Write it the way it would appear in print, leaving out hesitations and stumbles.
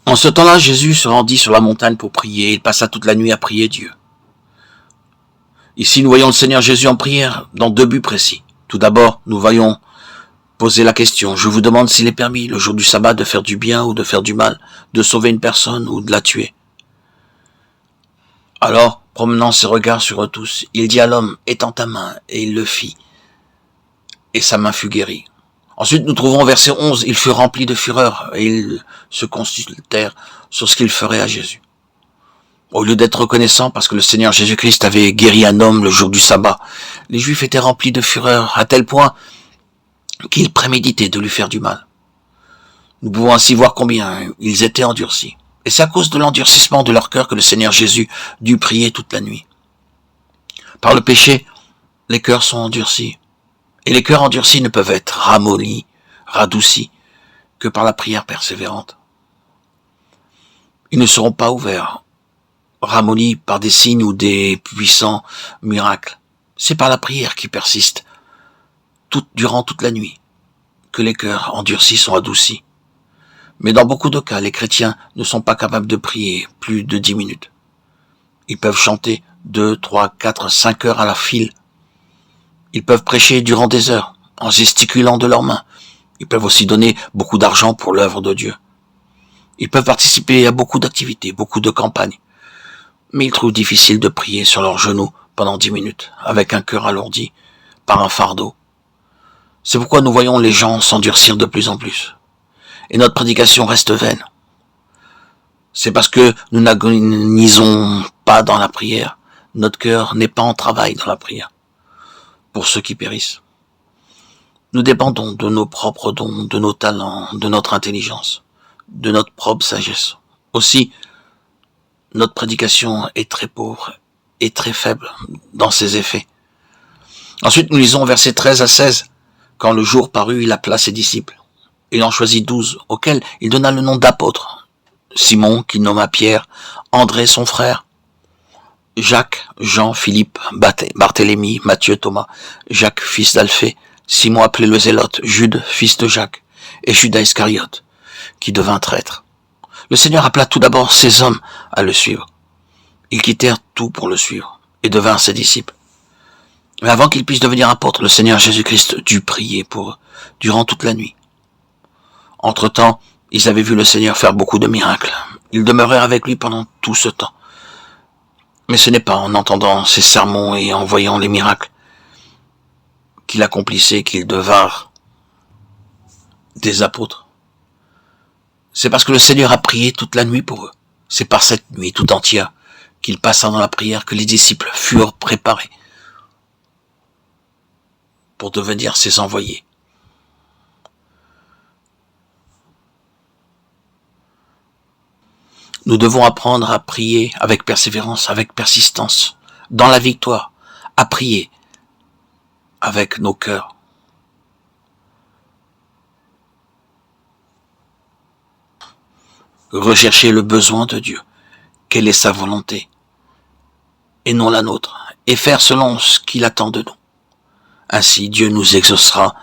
En ce temps-là, Jésus se rendit sur la montagne pour prier. Il passa toute la nuit à prier Dieu. Ici, nous voyons le Seigneur Jésus en prière dans deux buts précis. Tout d'abord, nous voyons poser la question. Je vous demande s'il est permis, le jour du sabbat, de faire du bien ou de faire du mal, de sauver une personne ou de la tuer. Alors, promenant ses regards sur eux tous, il dit à l'homme, étends ta main, et il le fit. Et sa main fut guérie. Ensuite, nous trouvons au verset 11, ils furent remplis de fureur, et ils se consultèrent sur ce qu'ils feraient à Jésus. Au lieu d'être reconnaissants parce que le Seigneur Jésus-Christ avait guéri un homme le jour du sabbat, les Juifs étaient remplis de fureur, à tel point qu'ils préméditaient de lui faire du mal. Nous pouvons ainsi voir combien ils étaient endurcis. Et c'est à cause de l'endurcissement de leur cœur que le Seigneur Jésus dut prier toute la nuit. Par le péché, les cœurs sont endurcis. Et les cœurs endurcis ne peuvent être ramollis, radoucis, que par la prière persévérante. Ils ne seront pas ouverts, ramollis par des signes ou des puissants miracles. C'est par la prière qui persiste durant toute la nuit que les cœurs endurcis sont adoucis. Mais dans beaucoup de cas, les chrétiens ne sont pas capables de prier plus de 10 minutes. Ils peuvent chanter 2, 3, 4, 5 heures à la file. Ils peuvent prêcher durant des heures, en gesticulant de leurs mains. Ils peuvent aussi donner beaucoup d'argent pour l'œuvre de Dieu. Ils peuvent participer à beaucoup d'activités, beaucoup de campagnes. Mais ils trouvent difficile de prier sur leurs genoux pendant 10 minutes, avec un cœur alourdi par un fardeau. C'est pourquoi nous voyons les gens s'endurcir de plus en plus. Et notre prédication reste vaine. C'est parce que nous n'agonisons pas dans la prière. Notre cœur n'est pas en travail dans la prière. Pour ceux qui périssent. Nous dépendons de nos propres dons, de nos talents, de notre intelligence, de notre propre sagesse. Aussi, notre prédication est très pauvre et très faible dans ses effets. Ensuite, nous lisons versets 13 à 16. Quand le jour parut, il appela ses disciples. Il en choisit 12, auxquels il donna le nom d'apôtres. Simon, qu'il nomma Pierre, André son frère, Jacques, Jean, Philippe, Barthélemy, Matthieu, Thomas, Jacques, fils d'Alphée, Simon appelé le Zélote, Jude, fils de Jacques, et Judas Iscariote, qui devint traître. Le Seigneur appela tout d'abord ces hommes à le suivre. Ils quittèrent tout pour le suivre, et devinrent ses disciples. Mais avant qu'ils puissent devenir apôtres, le Seigneur Jésus-Christ dut prier pour eux, durant toute la nuit. Entre-temps, ils avaient vu le Seigneur faire beaucoup de miracles. Ils demeurèrent avec lui pendant tout ce temps. Mais ce n'est pas en entendant ses sermons et en voyant les miracles qu'il accomplissait qu'ils devinrent des apôtres. C'est parce que le Seigneur a prié toute la nuit pour eux. C'est par cette nuit tout entière qu'il passa dans la prière que les disciples furent préparés pour devenir ses envoyés. Nous devons apprendre à prier avec persévérance, avec persistance, dans la victoire, à prier avec nos cœurs. Rechercher le besoin de Dieu, quelle est sa volonté, et non la nôtre, et faire selon ce qu'il attend de nous. Ainsi, Dieu nous exaucera